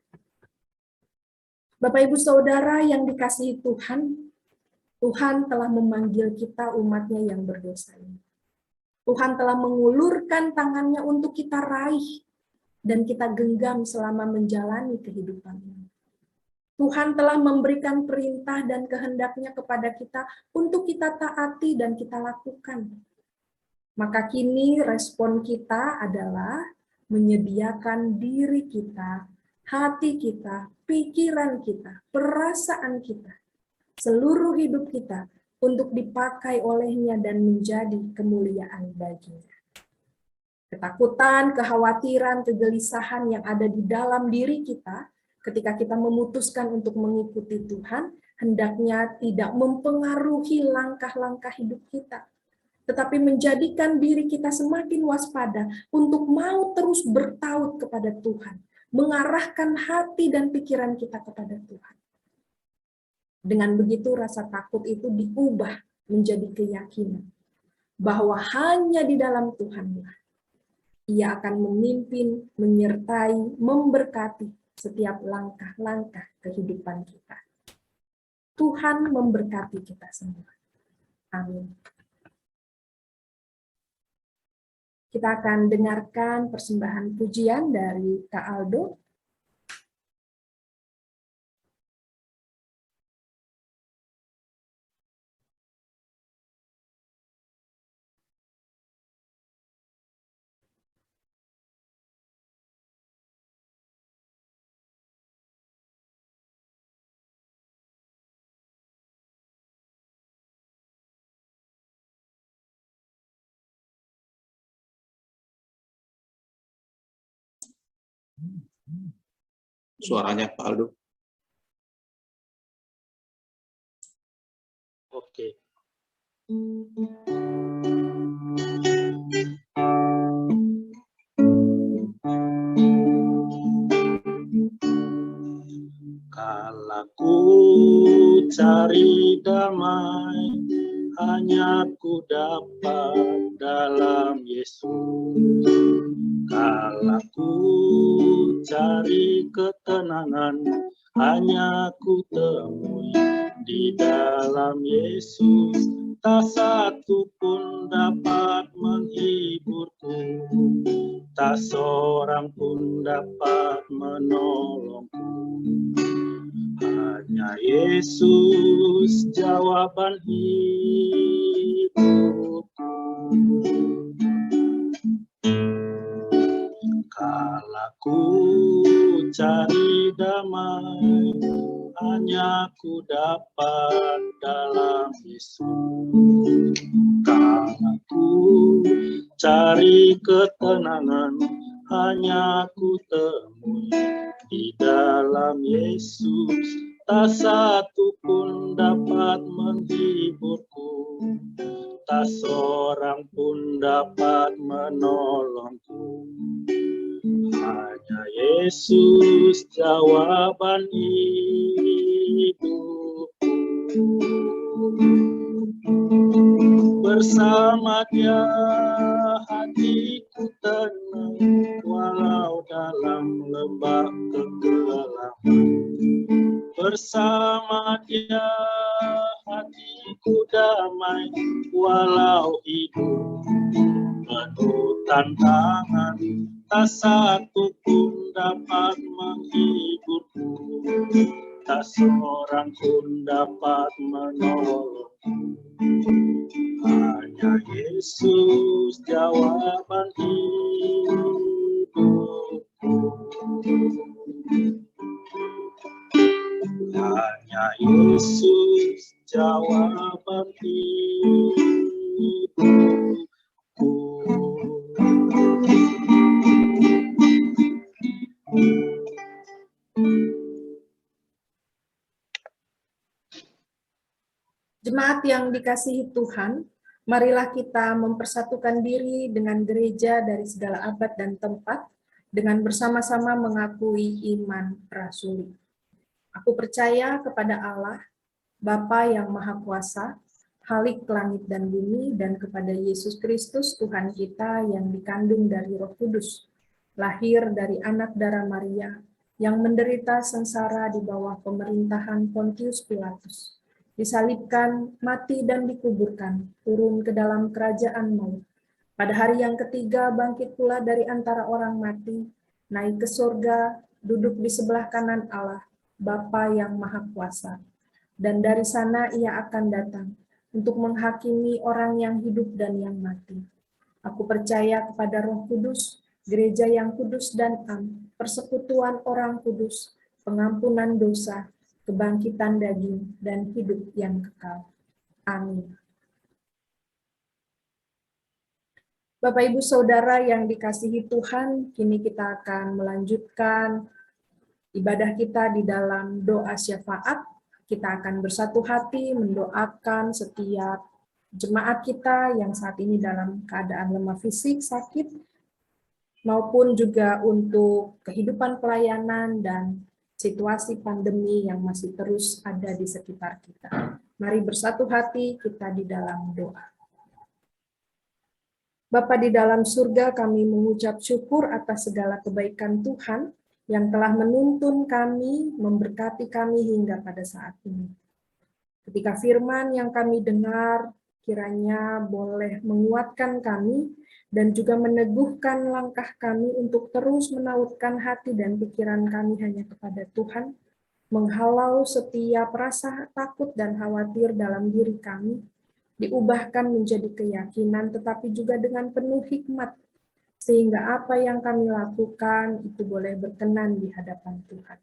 Bapak Ibu Saudara yang dikasihi Tuhan, Tuhan telah memanggil kita umatnya yang berdosa ini. Tuhan telah mengulurkan tangannya untuk kita raih dan kita genggam selama menjalani kehidupan ini. Tuhan telah memberikan perintah dan kehendaknya kepada kita untuk kita taati dan kita lakukan. Maka kini respon kita adalah menyediakan diri kita, hati kita, pikiran kita, perasaan kita, seluruh hidup kita untuk dipakai olehnya dan menjadi kemuliaan baginya. Ketakutan, kekhawatiran, kegelisahan yang ada di dalam diri kita ketika kita memutuskan untuk mengikuti Tuhan, hendaknya tidak mempengaruhi langkah-langkah hidup kita, tetapi menjadikan diri kita semakin waspada untuk mau terus bertaut kepada Tuhan, mengarahkan hati dan pikiran kita kepada Tuhan. Dengan begitu rasa takut itu diubah menjadi keyakinan bahwa hanya di dalam Tuhanlah Ia akan memimpin, menyertai, memberkati setiap langkah-langkah kehidupan kita. Tuhan memberkati kita semua. Amin. Kita akan dengarkan persembahan pujian dari Kak Aldo. Suaranya Pak Aldo. Oke. Kalaku cari damai, hanya ku dapat dalam Yesus. Kalaku cari ketenangan, hanya ku temui di dalam Yesus. Tak satu pun dapat menghiburku, tak seorang pun dapat menolongku. Hanya Yesus jawaban hidupku. Kalaku cari damai, hanya ku dapat dalam Yesus. Kalaku cari ketenangan, hanya ku temui di dalam Yesus. Tak satu pun dapat menghiburku, tak seorang pun dapat menolongku. Hanya Yesus jawaban hidupku. Bersama Dia hatiku tenang, walau dalam lembah kegelapan. Bersama Dia hatiku damai, walau hidup penuh tantangan. Tak satu pun dapat menghiburku, tak seorang pun dapat menolongku. Hanya Yesus jawaban hidupku. Hanya Yesus jawaban hidupku. Jemaat yang dikasihi Tuhan, marilah kita mempersatukan diri dengan gereja dari segala abad dan tempat dengan bersama-sama mengakui iman rasuli. Aku percaya kepada Allah, Bapa yang Maha Kuasa, Khalik langit dan bumi, dan kepada Yesus Kristus Tuhan kita yang dikandung dari Roh Kudus, lahir dari anak darah Maria, yang menderita sengsara di bawah pemerintahan Pontius Pilatus, disalibkan, mati dan dikuburkan, turun ke dalam kerajaan maut. Pada hari yang ketiga bangkit pula dari antara orang mati, naik ke surga, duduk di sebelah kanan Allah, Bapa yang Maha Kuasa. Dan dari sana Ia akan datang untuk menghakimi orang yang hidup dan yang mati. Aku percaya kepada Roh Kudus, gereja yang kudus dan am, persekutuan orang kudus, pengampunan dosa, kebangkitan daging, dan hidup yang kekal. Amin. Bapak, Ibu, Saudara yang dikasihi Tuhan, kini kita akan melanjutkan ibadah kita di dalam doa syafaat. Kita akan bersatu hati mendoakan setiap jemaat kita yang saat ini dalam keadaan lemah fisik, sakit, maupun juga untuk kehidupan pelayanan dan situasi pandemi yang masih terus ada di sekitar kita. Mari bersatu hati kita di dalam doa. Bapa di dalam surga, kami mengucap syukur atas segala kebaikan Tuhan yang telah menuntun kami, memberkati kami hingga pada saat ini. Ketika firman yang kami dengar kiranya boleh menguatkan kami dan juga meneguhkan langkah kami untuk terus menautkan hati dan pikiran kami hanya kepada Tuhan, menghalau setiap rasa takut dan khawatir dalam diri kami, diubahkan menjadi keyakinan tetapi juga dengan penuh hikmat, sehingga apa yang kami lakukan itu boleh berkenan di hadapan Tuhan.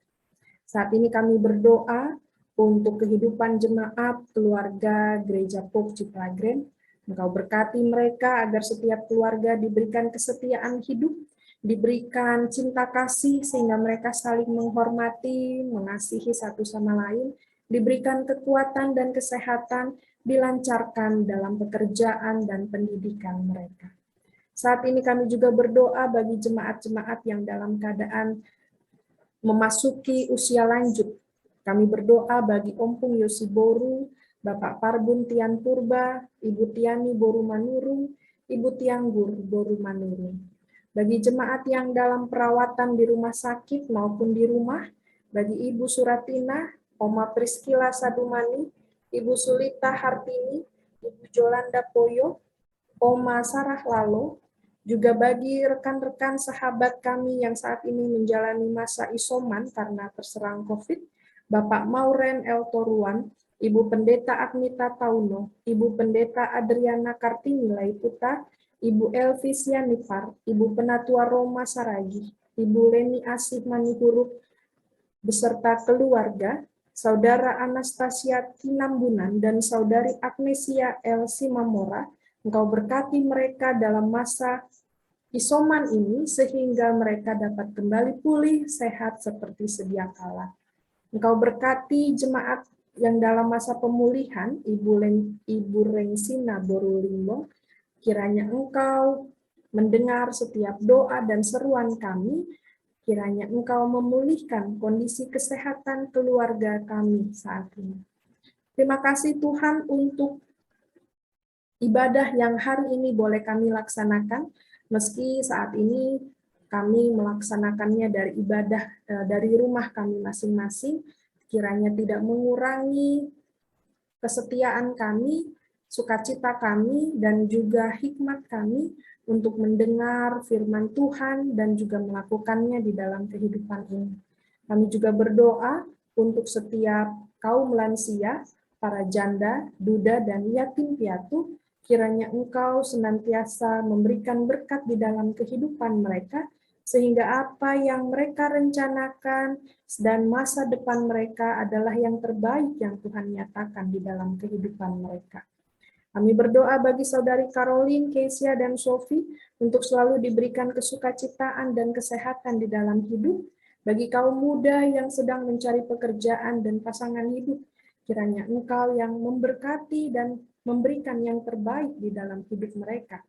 Saat ini kami berdoa untuk kehidupan jemaat, keluarga Gereja POK Citragren. Engkau berkati mereka agar setiap keluarga diberikan kesetiaan hidup, diberikan cinta kasih sehingga mereka saling menghormati, mengasihi satu sama lain, diberikan kekuatan dan kesehatan, dilancarkan dalam pekerjaan dan pendidikan mereka. Saat ini kami juga berdoa bagi jemaat-jemaat yang dalam keadaan memasuki usia lanjut. Kami berdoa bagi Ompung Yosiboru, Bapak Parbun Tian Purba, Ibu Tiani Boru Manurung, Ibu Tianggur Boru Manurung. Bagi jemaat yang dalam perawatan di rumah sakit maupun di rumah, bagi Ibu Suratina, Oma Priskila Sadumani, Ibu Sulita Hartini, Ibu Jolanda Poyo, Oma Sarah Lalo, juga bagi rekan-rekan sahabat kami yang saat ini menjalani masa isoman karena terserang COVID, Bapak Mauren El Toruan, Ibu Pendeta Agnita Tauno, Ibu Pendeta Adriana Kartini Laiputa, Ibu Elvisia Nipar, Ibu Penatua Roma Saragi, Ibu Leni Asih Manihuruk, beserta keluarga, Saudara Anastasia Tinambunan dan Saudari Agnesia El Simamora, Engkau berkati mereka dalam masa isoman ini sehingga mereka dapat kembali pulih sehat seperti sedia kala. Engkau berkati jemaat yang dalam masa pemulihan, Ibu Rengsina Borulimbo, kiranya Engkau mendengar setiap doa dan seruan kami, kiranya Engkau memulihkan kondisi kesehatan keluarga kami saat ini. Terima kasih Tuhan untuk ibadah yang hari ini boleh kami laksanakan, meski saat ini kami melaksanakannya dari rumah kami masing-masing, kiranya tidak mengurangi kesetiaan kami, sukacita kami, dan juga hikmat kami untuk mendengar firman Tuhan dan juga melakukannya di dalam kehidupan ini. Kami juga berdoa untuk setiap kaum lansia, para janda, duda, dan yatim piatu, kiranya Engkau senantiasa memberikan berkat di dalam kehidupan mereka, sehingga apa yang mereka rencanakan dan masa depan mereka adalah yang terbaik yang Tuhan nyatakan di dalam kehidupan mereka. Kami berdoa bagi Saudari Caroline, Kesia, dan Sophie untuk selalu diberikan kesukacitaan dan kesehatan di dalam hidup. Bagi kaum muda yang sedang mencari pekerjaan dan pasangan hidup, kiranya Engkau yang memberkati dan memberikan yang terbaik di dalam hidup mereka.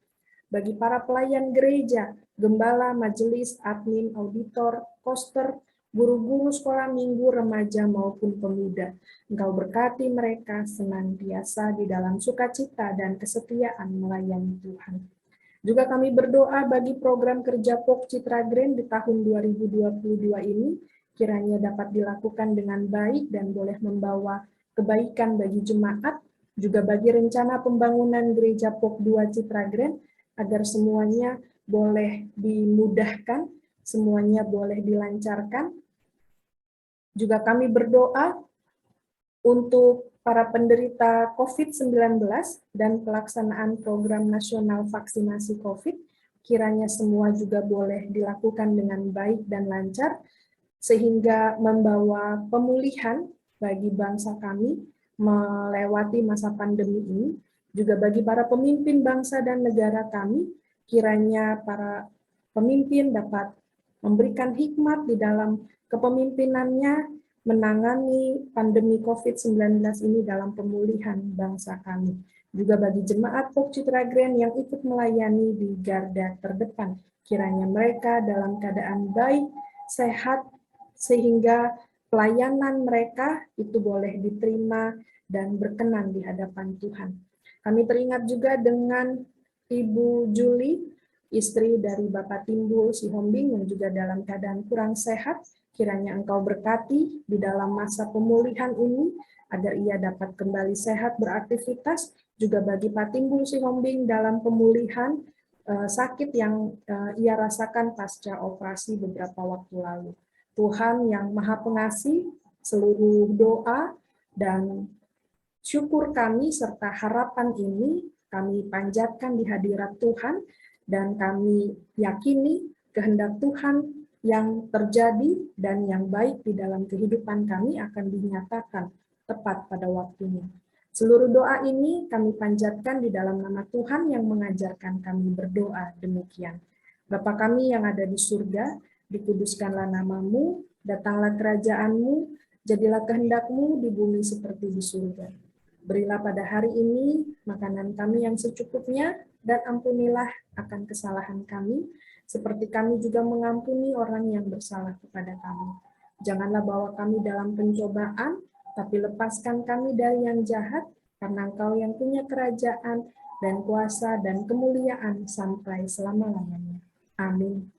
Bagi para pelayan gereja, gembala, majelis, admin, auditor, koster, guru-guru sekolah minggu, remaja maupun pemuda, Engkau berkati mereka senantiasa di dalam sukacita dan kesetiaan melayani Tuhan. Juga kami berdoa bagi program kerja POK Citragren di tahun 2022 ini, kiranya dapat dilakukan dengan baik dan boleh membawa kebaikan bagi jemaat, juga bagi rencana pembangunan Gereja POK 2 Citragren, agar semuanya boleh dimudahkan, semuanya boleh dilancarkan. Juga kami berdoa untuk para penderita COVID-19 dan pelaksanaan program nasional vaksinasi COVID, kiranya semua juga boleh dilakukan dengan baik dan lancar, sehingga membawa pemulihan bagi bangsa kami melewati masa pandemi ini, juga bagi para pemimpin bangsa dan negara kami, kiranya para pemimpin dapat memberikan hikmat di dalam kepemimpinannya menangani pandemi COVID-19 ini dalam pemulihan bangsa kami. Juga bagi jemaat Pok Citra Grand yang ikut melayani di garda terdepan, kiranya mereka dalam keadaan baik, sehat, sehingga pelayanan mereka itu boleh diterima dan berkenan di hadapan Tuhan. Kami teringat juga dengan Ibu Juli, istri dari Bapak Timbul Sihombing yang juga dalam keadaan kurang sehat. Kiranya Engkau berkati di dalam masa pemulihan ini, agar ia dapat kembali sehat beraktivitas. Juga bagi Pak Timbul Sihombing dalam pemulihan sakit yang ia rasakan pasca operasi beberapa waktu lalu. Tuhan yang Maha Pengasih, seluruh doa dan syukur kami serta harapan ini kami panjatkan di hadirat Tuhan, dan kami yakini kehendak Tuhan yang terjadi dan yang baik di dalam kehidupan kami akan dinyatakan tepat pada waktunya. Seluruh doa ini kami panjatkan di dalam nama Tuhan yang mengajarkan kami berdoa demikian. Bapa kami yang ada di surga, dikuduskanlah namamu, datanglah kerajaanmu, jadilah kehendakmu di bumi seperti di surga. Berilah pada hari ini makanan kami yang secukupnya, dan ampunilah akan kesalahan kami, seperti kami juga mengampuni orang yang bersalah kepada kami. Janganlah bawa kami dalam pencobaan, tapi lepaskan kami dari yang jahat, karena Engkau yang punya kerajaan dan kuasa dan kemuliaan sampai selama-lamanya. Amin.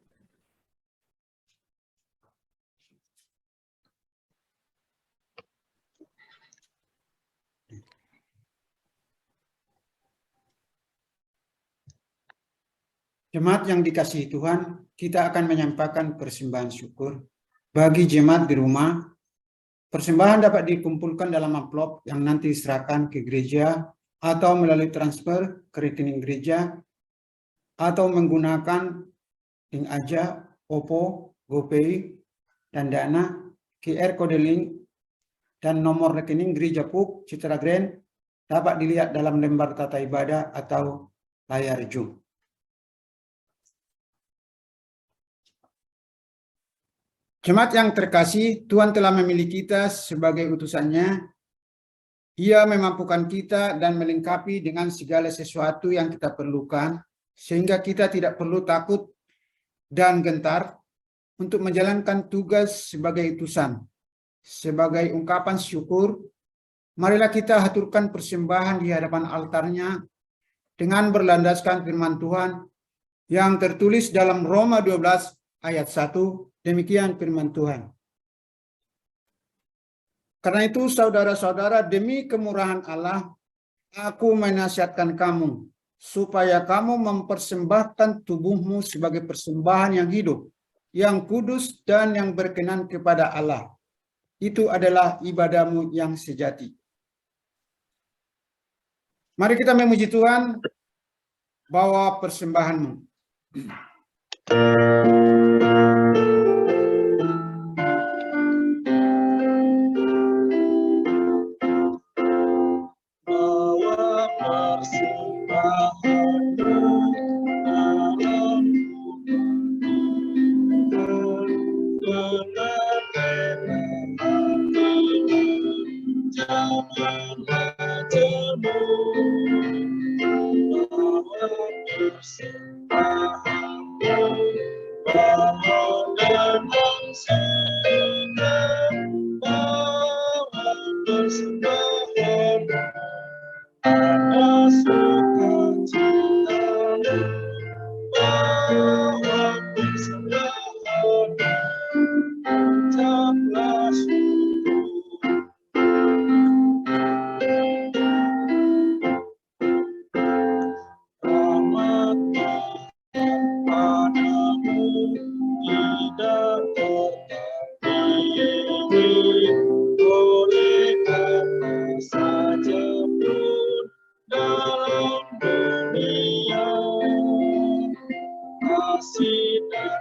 Jemaat yang dikasihi Tuhan, kita akan menyampaikan persembahan syukur. Bagi jemaat di rumah, persembahan dapat dikumpulkan dalam amplop yang nanti diserahkan ke gereja atau melalui transfer ke rekening gereja atau menggunakan link aja, OPPO, GoPay, dan Dana, QR kode link, dan nomor rekening gereja Pok Citra Grand dapat dilihat dalam lembar tata ibadah atau layar Zoom. Jemaat yang terkasih, Tuhan telah memilih kita sebagai utusannya. Ia memampukan kita dan melengkapi dengan segala sesuatu yang kita perlukan, sehingga kita tidak perlu takut dan gentar untuk menjalankan tugas sebagai utusan. Sebagai ungkapan syukur, marilah kita haturkan persembahan di hadapan altarnya dengan berlandaskan firman Tuhan yang tertulis dalam Roma 12 ayat 1. Demikian firman Tuhan. Karena itu saudara-saudara, demi kemurahan Allah, aku menasihatkan kamu, supaya kamu mempersembahkan tubuhmu sebagai persembahan yang hidup, yang kudus dan yang berkenan kepada Allah. Itu adalah ibadahmu yang sejati. Mari kita memuji Tuhan, bawa persembahanmu. kasih dan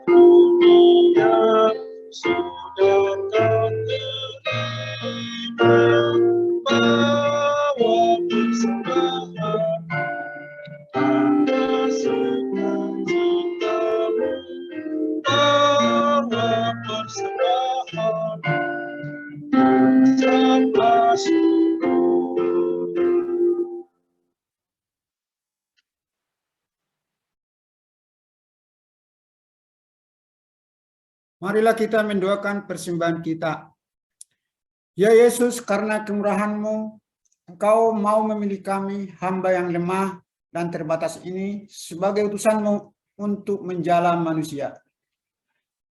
karunia sudah kau terima, bawa persembahan tanda sukacitamu, bawa persembahan ucapan syukur. Marilah kita mendoakan persembahan kita. Ya Yesus, karena kemurahan-Mu, Engkau mau memilih kami, hamba yang lemah dan terbatas ini, sebagai utusan-Mu untuk menjala manusia.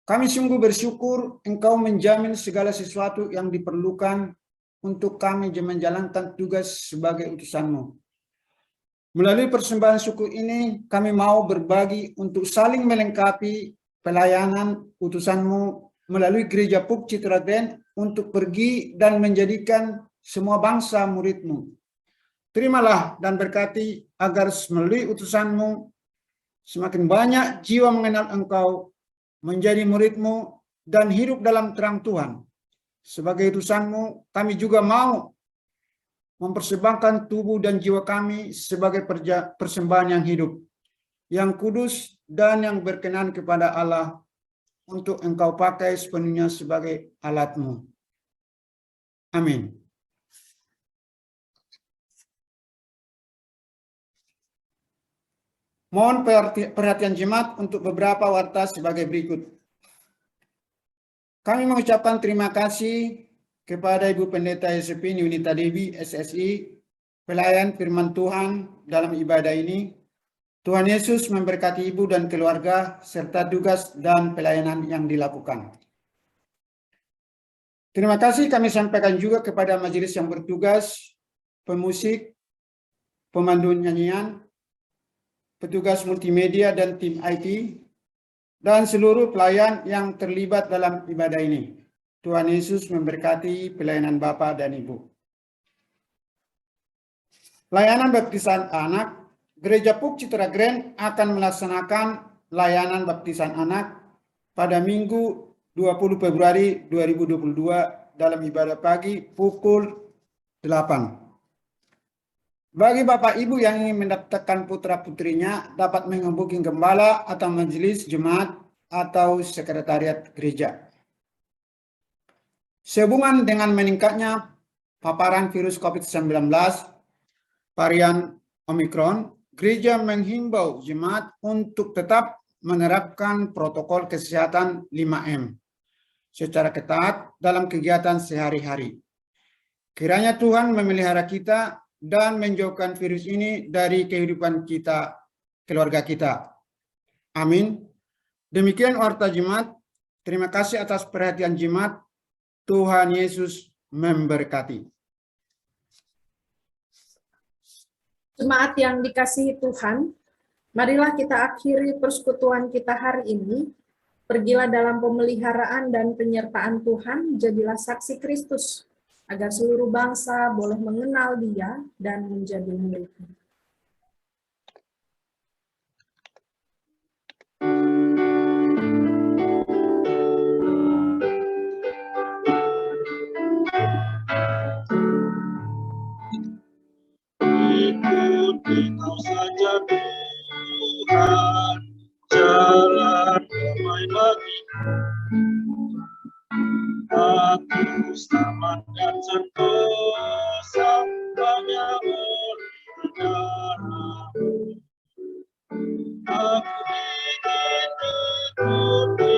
Kami sungguh bersyukur Engkau menjamin segala sesuatu yang diperlukan untuk kami menjalankan tugas sebagai utusan-Mu. Melalui persembahan syukur ini, kami mau berbagi untuk saling melengkapi pelayanan utusan-Mu melalui Gereja PUK Citra Grand untuk pergi dan menjadikan semua bangsa murid-Mu. Terimalah dan berkati agar melalui utusan-Mu semakin banyak jiwa mengenal Engkau, menjadi murid-Mu, dan hidup dalam terang Tuhan. Sebagai utusan-Mu, kami juga mau mempersembahkan tubuh dan jiwa kami sebagai persembahan yang hidup, yang kudus, dan yang berkenan kepada Allah untuk Engkau pakai sepenuhnya sebagai alat-Mu. Amin. Mohon perhatian jemaat untuk beberapa warta sebagai berikut. Kami mengucapkan terima kasih kepada Ibu Pendeta Yosefin Yunita Dewi, SSI, pelayan firman Tuhan dalam ibadah ini. Tuhan Yesus memberkati Ibu dan keluarga, serta tugas dan pelayanan yang dilakukan. Terima kasih kami sampaikan juga kepada majelis yang bertugas, pemusik, pemandu nyanyian, petugas multimedia dan tim IT, dan seluruh pelayan yang terlibat dalam ibadah ini. Tuhan Yesus memberkati pelayanan Bapak dan Ibu. Layanan baptisan anak, Gereja PUK Citra Grand akan melaksanakan layanan baptisan anak pada Minggu 20 Februari 2022 dalam ibadah pagi pukul 8. Bagi Bapak Ibu yang ingin mendaftarkan putra-putrinya dapat menghubungi gembala atau majelis jemaat atau sekretariat gereja. Sehubungan dengan meningkatnya paparan virus COVID-19 varian Omikron, gereja menghimbau jemaat untuk tetap menerapkan protokol kesehatan 5M secara ketat dalam kegiatan sehari-hari. Kiranya Tuhan memelihara kita dan menjauhkan virus ini dari kehidupan kita, keluarga kita. Amin. Demikian warta jemaat. Terima kasih atas perhatian jemaat. Tuhan Yesus memberkati. Jemaat yang dikasihi Tuhan, marilah kita akhiri persekutuan kita hari ini. Pergilah dalam pemeliharaan dan penyertaan Tuhan, jadilah saksi Kristus, agar seluruh bangsa boleh mengenal Dia dan menjadi milik-Nya. Engkau saja Tuhan, jalan damai bagiku. Aku selamat dan sentosa hanya oleh darah-Mu. Aku ingin mengikuti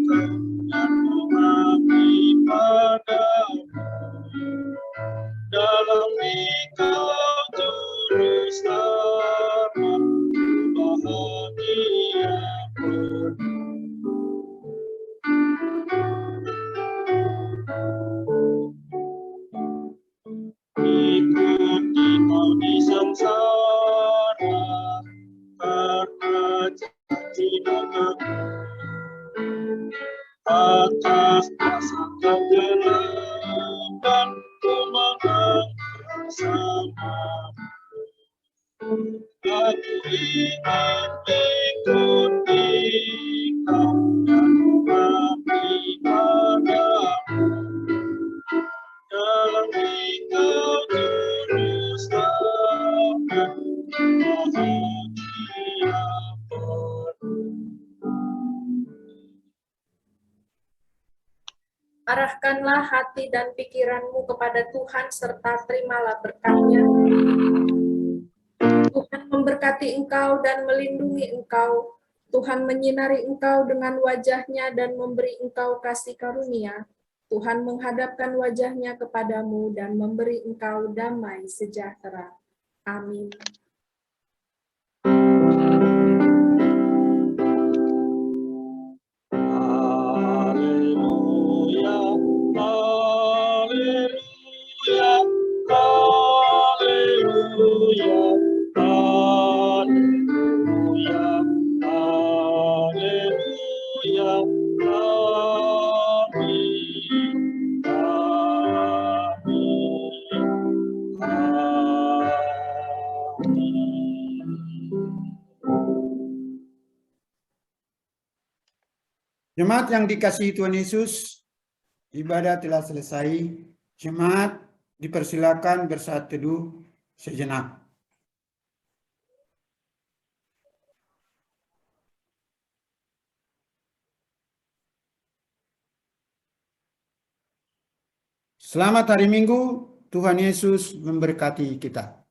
Engkau dan mengabdi padamu. Dalam Engkau juru selamat, bahagia penuh. Ikuti Kau di sengsara, karena janji namamu. Atas dasar kegelapan ku menang bersamamu. Aku ingin ikut Engkau dan mengabdi padamu. Dalam Engkau juru selamat, bahagia penuh. Arahkanlah hati dan pikiranmu kepada Tuhan serta terimalah berkat-Nya. Tuhan memberkati engkau dan melindungi engkau. Tuhan menyinari engkau dengan wajah-Nya dan memberi engkau kasih karunia. Tuhan menghadapkan wajah-Nya kepadamu dan memberi engkau damai sejahtera. Amin. Haleluya, haleluya, haleluya, haleluya, haleluya, amin, amin, amin. Jemaat yang dikasihi Tuhan Yesus, ibadah telah selesai. Jemaat dipersilakan bersaat teduh sejenak. Selamat hari Minggu, Tuhan Yesus memberkati kita.